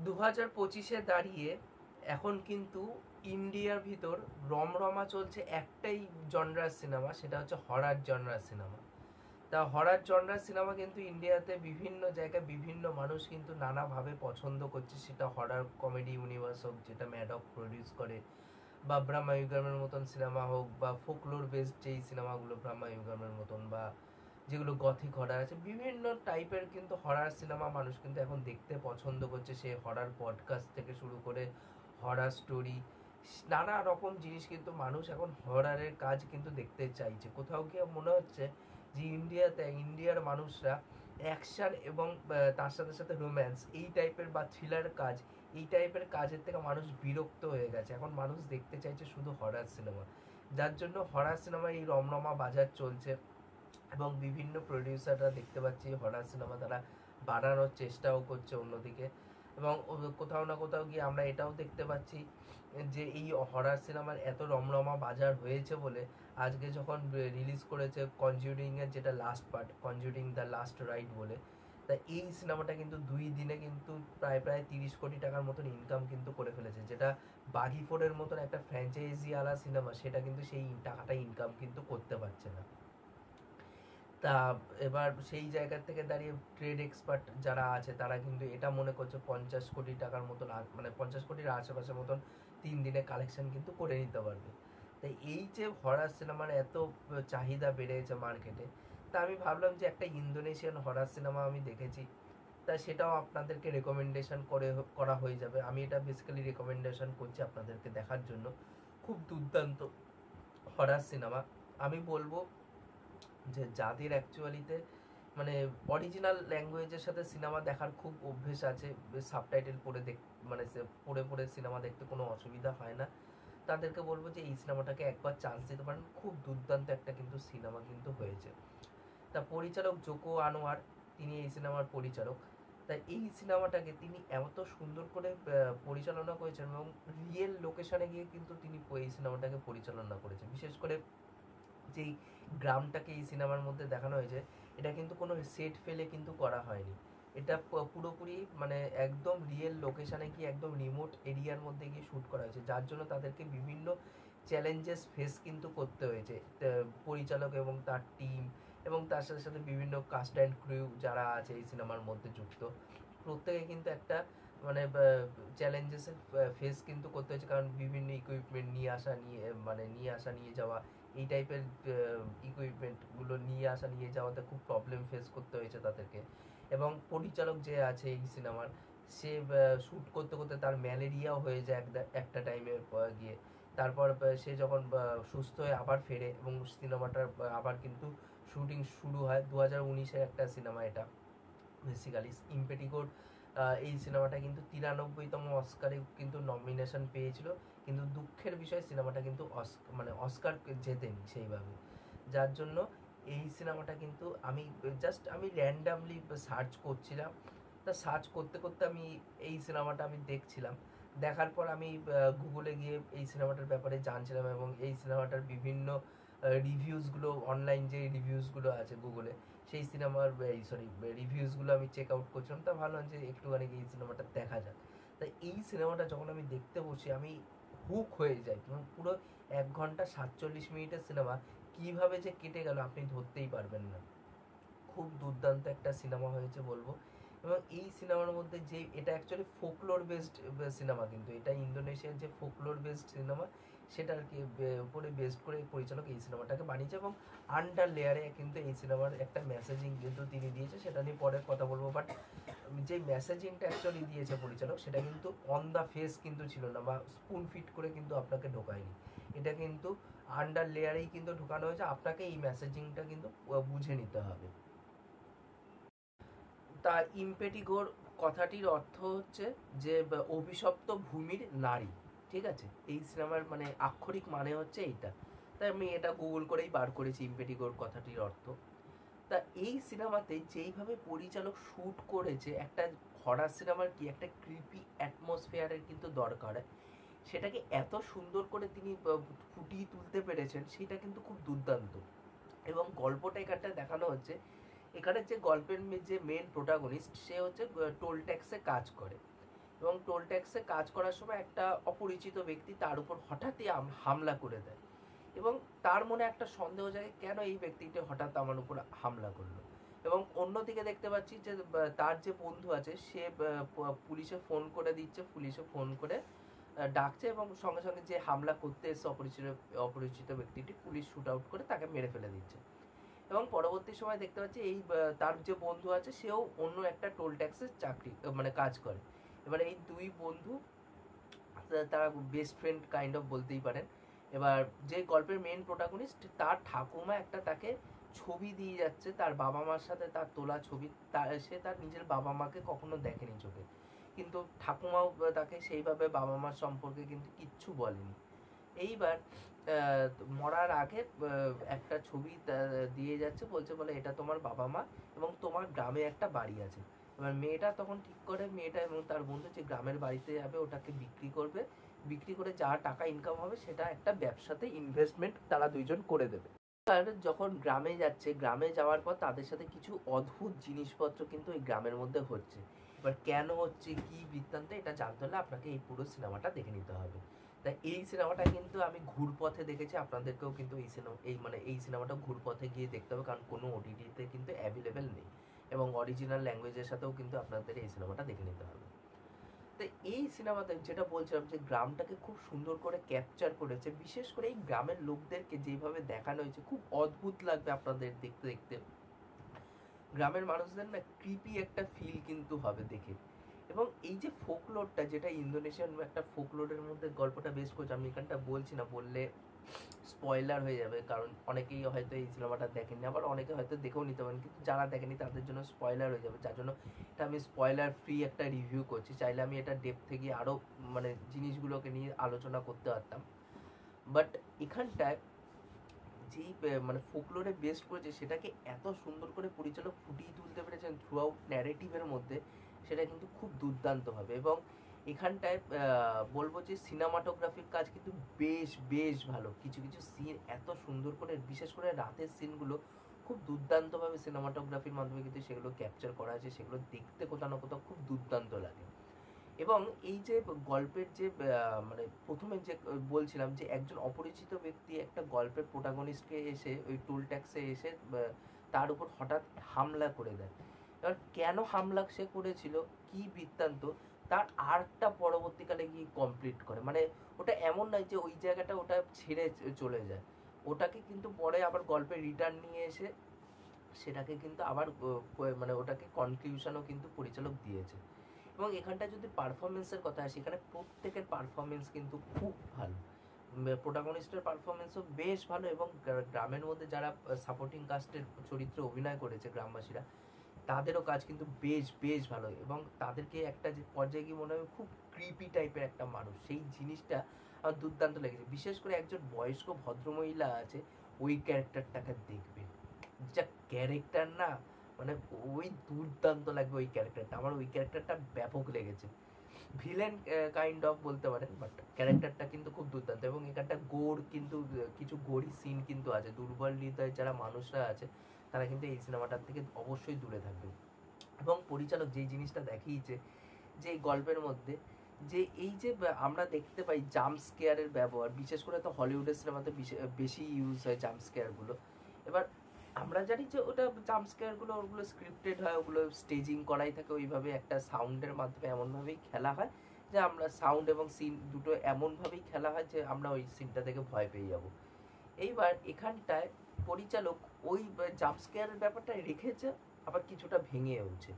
2025-এ দাঁড়িয়ে এখন কিন্তু ইন্ডিয়ার ভিতর রমরমা চলছে একটাই জনরার সিনেমা, সেটা হচ্ছে হরর জনরার সিনেমা। তা হরর জনরার সিনেমা কিন্তু ইন্ডিয়াতে বিভিন্ন জায়গায় বিভিন্ন মানুষ কিন্তু নানাভাবে পছন্দ করছে, সেটা হরর কমেডি ইউনিভার্স হোক, যেটা ম্যাডক প্রডিউস করে, বা ব্রহ্মা ইউগামের মতন সিনেমা হোক, বা ফোকলোর বেসড যেই সিনেমাগুলো ব্রহ্মা ইউগামের মতন, বা যেগুলো গথিক হরর আছে, বিভিন্ন টাইপের কিন্তু হরর সিনেমা মানুষ কিন্তু এখন দেখতে পছন্দ করছে। সে হরর পডকাস্ট থেকে শুরু করে হরর স্টোরি, নানা রকম জিনিস কিন্তু মানুষ এখন হররের কাজ কিন্তু দেখতে চাইছে। কোথাও গিয়ে মনে হচ্ছে যে ইন্ডিয়ার মানুষরা অ্যাকশন এবং তার সাথে সাথে রোম্যান্স এই টাইপের বা থ্রিলার কাজ, এই টাইপের কাজের থেকে মানুষ বিরক্ত হয়ে গেছে। এখন মানুষ দেখতে চাইছে শুধু হরর সিনেমা, যার জন্য হরর সিনেমায় এই রমরমা বাজার চলছে। এবং বিভিন্ন প্রডিউসাররা দেখতে পাচ্ছি হরর সিনেমা তারা বানানোর চেষ্টাও করছে অন্যদিকে। এবং কোথাও না কোথাও গিয়ে আমরা এটাও দেখতে পাচ্ছি যে এই হরর সিনেমার এত রমরমা বাজার হয়েছে বলে আজকে যখন রিলিজ করেছে কনজিউরিং এর যেটা last part, conjuring the last right বলে, তা এই সিনেমাটা কিন্তু 2 দিনে কিন্তু প্রায় 30 কোটি টাকার মতন ইনকাম কিন্তু করে ফেলেছে, যেটা বাঘি ফোরের মতন একটা ফ্র্যাঞ্চাইজি আলা সিনেমা সেটা কিন্তু সেই টাকাটা ইনকাম কিন্তু করতে পারছে না। তা এবার সেই জায়গা থেকে দাঁড়িয়ে ট্রেড এক্সপার্ট যারা আছে তারা কিন্তু এটা মনে করছে 50 কোটি টাকার মতন, মানে 50 কোটির আশেপাশে মতন 3 দিনে কালেকশন কিন্তু করে নিতে পারবে। তাই এই যে হরর সিনেমার এত চাহিদা বেড়েছে মার্কেটে, তা আমি ভাবলাম যে একটা ইন্দোনেশিয়ান হরর সিনেমা আমি দেখেছি, তা সেটাও আপনাদেরকে রেকমেন্ডেশন করা হয়ে যাবে। আমি এটা বেসিক্যালি রেকমেন্ডেশন করছি আপনাদেরকে দেখার জন্য। খুব দুর্দান্ত হরর সিনেমা। আমি বলবো যে যাদের অ্যাকচুয়ালিতে মানে অরিজিনাল ল্যাঙ্গুয়েজের সাথে সিনেমা দেখার খুব অভ্যেস আছে, সাবটাইটেল পড়ে মানে পড়ে পড়ে সিনেমা দেখতে কোনো অসুবিধা হয় না, তাদেরকে বলবো যে এই সিনেমাটাকে একবার চান্স দিতে পারেন। খুব দুর্দান্ত একটা কিন্তু সিনেমা কিন্তু হয়েছে। তা পরিচালক জোকো আনোয়ার, তিনি এই সিনেমার পরিচালক। তাই এই সিনেমাটাকে তিনি এত সুন্দর করে পরিচালনা করেছেন এবং রিয়েল লোকেশনে গিয়ে কিন্তু তিনি এই সিনেমাটাকে পরিচালনা করেছেন। বিশেষ করে যেই গ্রামটাকে এই সিনেমার মধ্যে দেখানো হয়েছে, এটা কিন্তু কোনো সেট ফেলে কিন্তু করা হয়নি। এটা পুরোপুরি মানে একদম রিয়েল লোকেশনে গিয়ে একদম রিমোট এরিয়ার মধ্যে গিয়ে শ্যুট করা হয়েছে, যার জন্য তাদেরকে বিভিন্ন চ্যালেঞ্জেস ফেস কিন্তু করতে হয়েছে পরিচালক এবং তার টিম, এবং তার সাথে সাথে বিভিন্ন কাস্ট অ্যান্ড ক্রিউ যারা আছে এই সিনেমার মধ্যে যুক্ত, প্রত্যেকে কিন্তু একটা মানে চ্যালেঞ্জেসের ফেস কিন্তু করতে হয়েছে। কারণ বিভিন্ন ইকুইপমেন্ট নিয়ে আসা নিয়ে যাওয়া, এই টাইপের ইকুইপমেন্টগুলো নিয়ে যাওয়াতে খুব প্রবলেম ফেস করতে হয়েছে তাদেরকে। এবং পরিচালক যে আছে এই সিনেমার, সে শ্যুট করতে করতে তার ম্যালেরিয়াও হয়ে যায় একটা টাইমে গিয়ে। তারপর সে যখন সুস্থ হয়ে আবার ফেরে এবং সিনেমাটার আবার কিন্তু শুটিং শুরু হয়। 2019-এর একটা সিনেমা এটা বেসিক্যালি। ইমপেটিকোর এই সিনেমাটা কিন্তু 93তম অস্কারে কিন্তু নমিনেশন পেয়েছিল, কিন্তু দুঃখের বিষয় সিনেমাটা কিন্তু অস্কার জেতেনি সেইভাবে। যার জন্য এই সিনেমাটা কিন্তু আমি র্যান্ডামলি সার্চ করছিলাম, তা সার্চ করতে করতে আমি এই সিনেমাটা আমি দেখছিলাম। দেখার পর আমি গুগলে গিয়ে এই সিনেমাটার ব্যাপারে জানছিলাম এবং এই সিনেমাটার বিভিন্ন রিভিউসগুলো, অনলাইন যে রিভিউসগুলো আছে গুগলে, সেই সিনেমার রিভিউসগুলো আমি চেক আউট করছিলাম। তা ভাবলাম যে একটুখানি এই সিনেমাটা দেখা যাক। তাই এই সিনেমাটা যখন আমি দেখতে বসি আমি হুক হয়ে যাই। পুরো 1 ঘন্টা 47 মিনিটের সিনেমা কিভাবে যে কেটে গেল আপনি ধরতেই পারবেন না। খুব দুর্দান্ত একটা সিনেমা হয়েছে বলবো। এবং এই সিনেমার মধ্যে যে এটা অ্যাকচুয়ালি ফোকলোর বেসড সিনেমা, কিন্তু এটা ইন্দোনেশিয়ার যে ফোকলোর বেসড সিনেমা সেটার কি উপরে বেসড করে পরিচালক এই সিনেমাটাকে বানিয়েছে। এবং আন্ডার লেয়ারে কিন্তু এই সিনেমার একটা মেসেজিং কিন্তু তিনি দিয়েছে, সেটা নিয়ে পরে কথা বলবো। বাট যে মেসেজিংটা অ্যাকচুয়ালি দিয়েছে পরিচালক, সেটা কিন্তু অন দ্য ফেস কিন্তু ছিল না, বা স্পুন ফিট করে কিন্তু আপনাকে ঢোকায়নি। এটা কিন্তু আন্ডার লেয়ারেই কিন্তু ঢোকানো হয়েছে, আপনাকে এই মেসেজিংটা কিন্তু বুঝে নিতে হবে। তা ইমপেটিগোর কথাটির অর্থ হচ্ছে যে অভিশপ্ত ভূমির নারী, ঠিক আছে। এই সিনেমার মানে আক্ষরিক মানে হচ্ছে এইটা। তাই আমি এটা গুগল করেই বার করেছি ইমপেটিগোর কথাটির অর্থ। তা এই সিনেমাতে যেইভাবে পরিচালক শ্যুট করেছে, একটা হরর সিনেমার কি একটা ক্রিপি অ্যাটমসফিয়ারের কিন্তু দরকার, সেটাকে এত সুন্দর করে তিনি ফুটিয়ে তুলতে পেরেছেন, সেটা কিন্তু খুব দুর্দান্ত। এবং গল্পটা এখানটা দেখানো হচ্ছে, এখানে যে গল্পের যে মেন প্রোটাগনিস্ট, সে হচ্ছে টোল ট্যাক্সে কাজ করে। এবং টোল ট্যাক্সে কাজ করার সময় একটা অপরিচিত ব্যক্তি তার উপর হঠাৎই হামলা করে দেয় এবং তার মনে একটা সন্দেহ জাগে কেন এই ব্যক্তিটি হঠাৎ আমার উপর হামলা করলো। এবং অন্যদিকে দেখতে পাচ্ছি যে তার যে বন্ধু আছে সে পুলিশে ফোন করে দিচ্ছে, পুলিশে ফোন করে ডাকছে এবং সঙ্গে সঙ্গে যে হামলা করতে এসে অপরিচিত ব্যক্তিটি পুলিশ শুট আউট করে তাকে মেরে ফেলে দিচ্ছে। এবং পরবর্তী সময় দেখতে পাচ্ছি এই তার যে বন্ধু আছে সেও অন্য একটা টোল ট্যাক্সের চাকরি মানে কাজ করে। এবার এই দুই বন্ধু তারা বেস্ট ফ্রেন্ড কাইন্ড অফ বলতেই পারেন। এবার যে গল্পের মেইন প্রোটাগনিস্ট তার ঠাকুমা একটা তাকে ছবি দিয়ে যাচ্ছে, তার বাবা মার সাথে তার তোলা ছবি, সে তার নিজের বাবা মাকে কখনো দেখেনি চোখে, কিন্তু ঠাকুমাও তাকে সেইভাবে বাবা মার সম্পর্কে কিন্তু কিচ্ছু বলেনি। এইবার মরার আগে একটা ছবি দিয়ে যাচ্ছে, বলে এটা তোমার বাবা মা এবং তোমার গ্রামে একটা বাড়ি আছে। এবার মেয়েটা তখন ঠিক করে, মেয়েটা এবং তার বন্ধু যে গ্রামের বাড়িতে যাবে, ওটাকে বিক্রি করবে, বিক্রি করে যা টাকা ইনকাম হবে সেটা একটা ব্যবসাতে ইনভেস্টমেন্ট তারা দুইজন করে দেবে। যখন গ্রামে যাচ্ছে, গ্রামে যাওয়ার পর তাদের সাথে কিছু অদ্ভুত জিনিসপত্র কিন্তু এই গ্রামের মধ্যে হচ্ছে। এবার কেন হচ্ছে, কি বৃত্তান্ত, এটা জানতে হলে আপনাকে এই পুরো সিনেমাটা দেখে নিতে হবে। তাই এই সিনেমাটা কিন্তু আমি ঘুরপথে দেখেছি, আপনাদেরকেও কিন্তু এই সিনেমাটা ঘুরপথে গিয়ে দেখতে হবে, কারণ কোনো ওটিটিতে কিন্তু অ্যাভেলেবেল নেই এবং অরিজিনাল ল্যাঙ্গুয়েজের সাথেও কিন্তু আপনাদের এই সিনেমাটা দেখে নিতে হবে। তো এই সিনেমাতে যেটা বলছিলাম যে গ্রামটাকে খুব সুন্দর করে ক্যাপচার করেছে, বিশেষ করে এই গ্রামের লোকদেরকে যেভাবে দেখানো হয়েছে খুব অদ্ভুত লাগবে আপনাদের দেখতে দেখতে। গ্রামের মানুষদের না ক্রিপি একটা ফিল কিন্তু হবে দেখে। এবং এই যে ফোকলোরটা, যেটা ইন্দোনেশিয়ান একটা ফোকলোরের মধ্যে গল্পটা বেশ করছে, আমি এখানটা বলছি না, বললে স্পয়লার হয়ে যাবে, কারণ অনেকেই হয়তো এই সিনেমাটা দেখেননি, আবার অনেকে হয়তো দেখেও নিতে পারেন, কিন্তু যারা দেখেনি তাদের জন্য স্পয়লার হয়ে যাবে, যার জন্য এটা আমি স্পয়লার ফ্রি একটা রিভিউ করছি। চাইলে আমি এটা ডেপথে গিয়ে আরও মানে জিনিসগুলোকে নিয়ে আলোচনা করতে পারতাম, বাট এখানটায় যেই মানে ফোকলোরে বেস্ট করেছে সেটাকে এত সুন্দর করে পরিচালক ফুটিয়ে তুলতে পেরেছেন থ্রু আউট ন্যারেটিভের মধ্যে, সেটা কিন্তু খুব দুর্দান্ত হবে। এবং এখানটায় বলবো যে সিনেমাটোগ্রাফির কাজ কিন্তু বেশ বেশ ভালো, কিছু কিছু সিন এত সুন্দর করে, বিশেষ করে রাতের সিনগুলো খুব দুর্দান্তভাবে সিনেমাটোগ্রাফির মাধ্যমে কিন্তু সেগুলো ক্যাপচার করা আছে, সেগুলো দেখতে কোথাও না কোথাও খুব দুর্দান্ত লাগে। এবং এই যে গল্পের যে মানে প্রথমে যে বলছিলাম যে একজন অপরিচিত ব্যক্তি একটা গল্পের প্রোটাগনিস্টকে এসে ওই টোল ট্যাক্সে এসে তার উপর হঠাৎ হামলা করে দেয়। এবার কেন হামলা সে করেছিল, কি বৃত্তান্ত, তার আর্কটা পরবর্তীকালে গিয়ে কমপ্লিট করে। মানে ওটা এমন নয় যে ওই জায়গাটা ওটা ছেড়ে চলে যায়, ওটাকে কিন্তু পরে আবার গল্পে রিটার্ন নিয়ে এসে সেটাকে কিন্তু আবার মানে ওটাকে কনক্লিউশনও কিন্তু পরিচালক দিয়েছে। এবং এখানটা যদি পারফরমেন্সের কথা আসে, এখানে প্রত্যেকের পারফরমেন্স কিন্তু খুব ভালো, প্রোটাগনিস্টের পারফরমেন্সও বেশ ভালো, এবং গ্রামের মধ্যে যারা সাপোর্টিং কাস্টের চরিত্রে অভিনয় করেছে গ্রামবাসীরা, তাদেরও কাজ কিন্তু বেশ বেশ ভালো। এবং তাদেরকে একটা যে পর্যায়ে গিয়ে মনে হয় খুব ক্রিপি টাইপের একটা মানুষ, সেই জিনিসটা আমার দুর্দান্ত লেগেছে। বিশেষ করে একজন বয়স্ক ভদ্রমহিলা আছে, ওই ক্যারেক্টারটাকে দেখবে, যা ক্যারেক্টার না, মানে ওই দুর্দান্ত লাগবে ওই ক্যারেক্টারটা, আমার ওই ক্যারেক্টারটা ব্যাপক লেগেছে। ভিলেন কাইন্ড অফ বলতে পারেন, বাট ক্যারেক্টারটা কিন্তু খুব দুর্দান্ত। এবং এখানটা কিন্তু কিছু গোরি সিন কিন্তু আছে, দুর্বল হৃদয় যারা মানুষরা আছে তারা কিন্তু এই সিনেমাটার থেকে অবশ্যই দূরে থাকবে। এবং পরিচালক যেই জিনিসটা দেখিয়েছে যে এই গল্পের মধ্যে, যে এই যে আমরা দেখতে পাই জাম্প স্কেয়ারের ব্যবহার, বিশেষ করে তো হলিউডের সিনেমাতে বেশি ইউজ হয় জাম্প স্কেয়ারগুলো। এবার আমরা জানি যে ওটা জাম্প স্কেয়ারগুলো ওগুলো স্ক্রিপ্টেড হয়, ওগুলো স্টেজিং করাই থাকে, ওইভাবে একটা সাউন্ডের মাধ্যমে এমনভাবেই খেলা হয় যে আমরা সাউন্ড এবং সিন দুটো এমনভাবেই খেলা হয় যে আমরা ওই সিনটা থেকে ভয় পেয়ে যাব। এইবার এখানটায় পরিচালক ওই জাম্প স্কেয়ারের ব্যাপারটা রেখেছে, আবার কিছুটা ভেঙে উঠছে।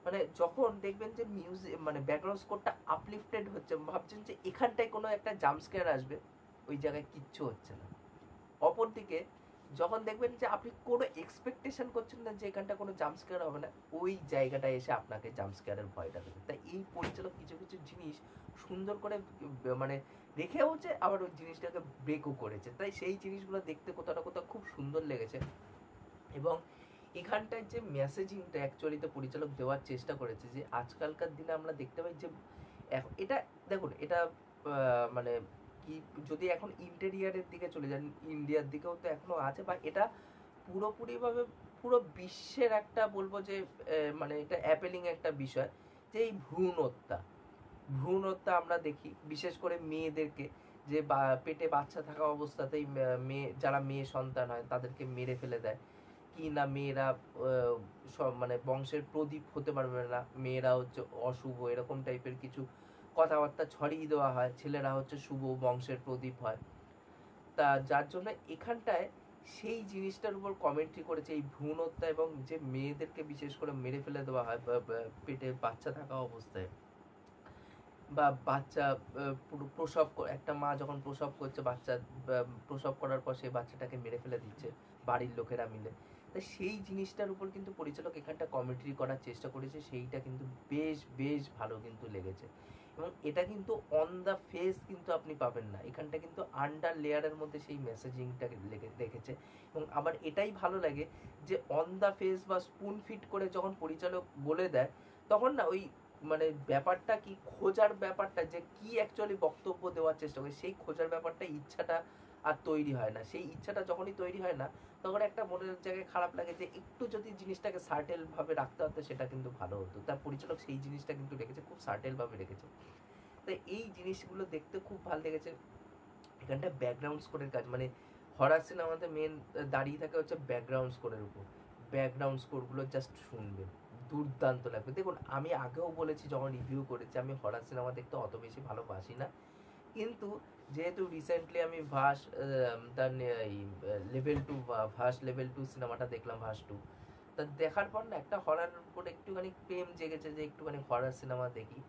মানে যখন দেখবেন যে মিউজিক মানে ব্যাকগ্রাউন্ড স্কোরটা আপলিফটেড হচ্ছে, ভাবছেন যে এখানটায় কোনো একটা জাম্প স্কেয়ার আসবে, ওই জায়গায় কিচ্ছু হচ্ছে না। অপরদিকে যখন দেখবেন যে আপনি কোনো এক্সপেকটেশন করছেন না যে এখানটা কোনো জাম্প স্কেয়ার হবে না, ওই জায়গাটায় এসে আপনাকে জাম্প স্কেয়ারের ভয়টা দেবে। তাই এই পরিচালক কিছু কিছু জিনিস সুন্দর করে মানে রেখেওছে, আবার ওই জিনিসটাকে ব্রেকও করেছে, তাই সেই জিনিসগুলো দেখতে কোথাও না কোথাও খুব সুন্দর লেগেছে। এবং এখানটায় যে মেসেজিংটা অ্যাকচুয়ালিতে পরিচালক দেওয়ার চেষ্টা করেছে, যে আজকালকার দিনে আমরা দেখতে পাই যে এটা দেখুন, এটা মানে কি, যদি এখন ইন্টেরিয়ারের দিকে চলে যান, ইন্ডিয়ার দিকেও তো এখনো আছে, বা এটা পুরোপুরিভাবে পুরো বিশ্বের একটা বলবো যে মানে এটা অ্যাপেলিং একটা বিষয়, যে এই ভ্রূণ হত্যা, ভ্রূণ হত্যা আমরা দেখি বিশেষ করে মেয়েদেরকে, যে পেটে বাচ্চা থাকা অবস্থাতেই মেয়ে, যারা মেয়ে সন্তান হয় তাদেরকে মেরে ফেলে দেয়, কি না মেয়েরা সব মানে বংশের প্রদীপ হতে পারবে না, মেয়েরা হচ্ছে অশুভ, এরকম টাইপের কিছু কথাবার্তা ছড়িয়ে দেওয়া হয়, ছেলেরা হচ্ছে শুভ বংশের প্রদীপ হয়। তা যার জন্য এখানটায় সেই জিনিসটার উপর কমেন্ট্রি করেছে, এই ভ্রূণ হত্যা এবং যে মেয়েদেরকে বিশেষ করে মেরে ফেলে দেওয়া হয় পেটে বাচ্চা থাকা অবস্থায়, বা বাচ্চা প্রসব একটা মা যখন প্রসব করছে, বাচ্চা প্রসব করার পর সেই বাচ্চাটাকে মেরে ফেলে দিচ্ছে বাড়ির লোকেরা মিলে। তো সেই জিনিসটার উপর কিন্তু পরিচালক এখানটা কমেন্ট্রি করার চেষ্টা করেছে, সেইটা কিন্তু বেশ বেশ ভালো কিন্তু লেগেছে। এবং এটা কিন্তু অন দ্য ফেস কিন্তু আপনি পাবেন না, এখানটা কিন্তু আন্ডার লেয়ারের মধ্যে সেই মেসেজিংটা রেখেছে। এবং আমার এটাই ভালো লাগে যে অন দ্য ফেস বা স্পুন ফিট করে যখন পরিচালক বলে দেয়, তখন না ওই মানে ব্যাপারটা কি খোঁজার ব্যাপারটা, যে কি অ্যাকচুয়ালি বক্তব্য দেওয়ার চেষ্টা করে, সেই খোঁজার ব্যাপারটা, ইচ্ছাটা আর তৈরি হয় না। সেই ইচ্ছাটা যখনই তৈরি হয় না, তখন একটা মনের জায়গায় খারাপ লাগে যে একটু যদি জিনিসটাকে সার্টেল ভাবে রাখতে হতো সেটা কিন্তু ভালো হতো। তার পরিচালক সেই জিনিসটা কিন্তু রেখেছে, খুব সার্টেল ভাবে রেখেছে। তো এই জিনিসগুলো দেখতে খুব ভালো লেগেছে। এখানটা ব্যাকগ্রাউন্ড স্কোরের কাজ, মানে হরার সিনেমাতে মেন দাঁড়িয়ে থাকে হচ্ছে ব্যাকগ্রাউন্ড স্কোরের উপর। ব্যাকগ্রাউন্ড স্কোরগুলো জাস্ট শুনবেন, দুর্দান্ত লাগবে। দেখুন আমি আগেও বলেছি যখন রিভিউ করেছি, আমি হরার সিনেমা দেখতে অত বেশি ভালোবাসি না, কিন্তু যেহেতু রিসেন্টলি আমি ভাস তার লেভেল 2 ভাস লেভেল 2 সিনেমাটা দেখলাম, ভাস 2, তা দেখার পর না একটা হরার উপর একটুখানি প্রেম জেগেছে যে একটুখানি হরার সিনেমা দেখি।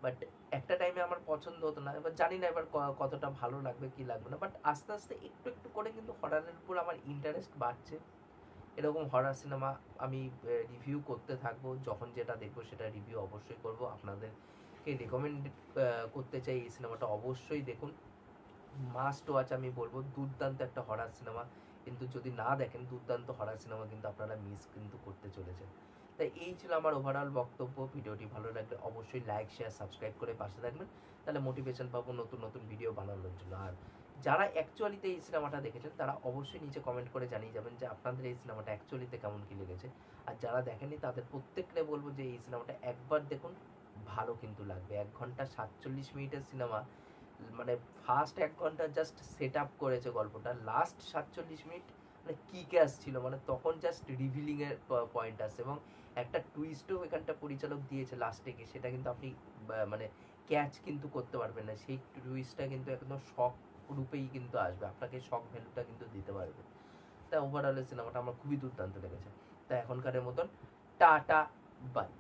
বাট একটা টাইমে আমার পছন্দ হতো না, এবার জানি না এবার কতটা ভালো লাগবে কি লাগবে না, বাট আস্তে আস্তে একটু একটু করে কিন্তু হরারের উপর আমার ইন্টারেস্ট বাড়ছে। এরকম হরার সিনেমা আমি রিভিউ করতে থাকবো, যখন যেটা দেখবো সেটা রিভিউ অবশ্যই করব। আপনাদেরকে রেকমেন্ড করতে চাই এই সিনেমাটা অবশ্যই দেখুন, মাস্ট ওয়াচ আমি বলবো। দুর্দান্ত একটা হরার সিনেমা, কিন্তু যদি না দেখেন দুর্দান্ত হরার সিনেমা কিন্তু আপনারা মিস কিন্তু করতে চলেছেন। তাই এই ছিল আমার ওভারঅল বক্তব্য। ভিডিওটি ভালো লাগলে অবশ্যই লাইক শেয়ার সাবস্ক্রাইব করে পাশে থাকবেন, তাহলে মোটিভেশন পাবো নতুন নতুন ভিডিও বানানোর জন্য। আর যারা অ্যাকচুয়ালিতে এই সিনেমাটা দেখেছেন তারা অবশ্যই নিচে কমেন্ট করে জানিয়ে যাবেন যে আপনাদের এই সিনেমাটা অ্যাকচুয়ালিতে কেমন কি লেগেছে। আর যারা দেখেননি তাদের প্রত্যেককে বলবো যে এই সিনেমাটা একবার দেখুন, ভালো কিন্তু লাগবে। 1 ঘন্টা 47 মিনিটের সিনেমা, মানে ফার্স্ট 1 ঘন্টা জাস্ট সেট আপ করেছে গল্পটা, লাস্ট 47 মিনিট মানে কি ক্যাশ ছিল, মানে তখন জাস্ট রিভিলিং এর পয়েন্ট আসছে, এবং একটা টুইস্টও এখানটা পরিচালক দিয়েছে লাস্টে গিয়ে, সেটা কিন্তু আপনি মানে ক্যাচ কিন্তু করতে পারবেন না, সেই টুইস্টটা কিন্তু একদম শক রূপেই কিন্তু আসবে, আপনাকে শক ভ্যালুটা কিন্তু দিতে পারবে। তাই ওভারঅল সিনেমাটা আমার খুবই দুর্দান্ত লেগেছে। তাই এখনকারের মতন টাটা, বাই।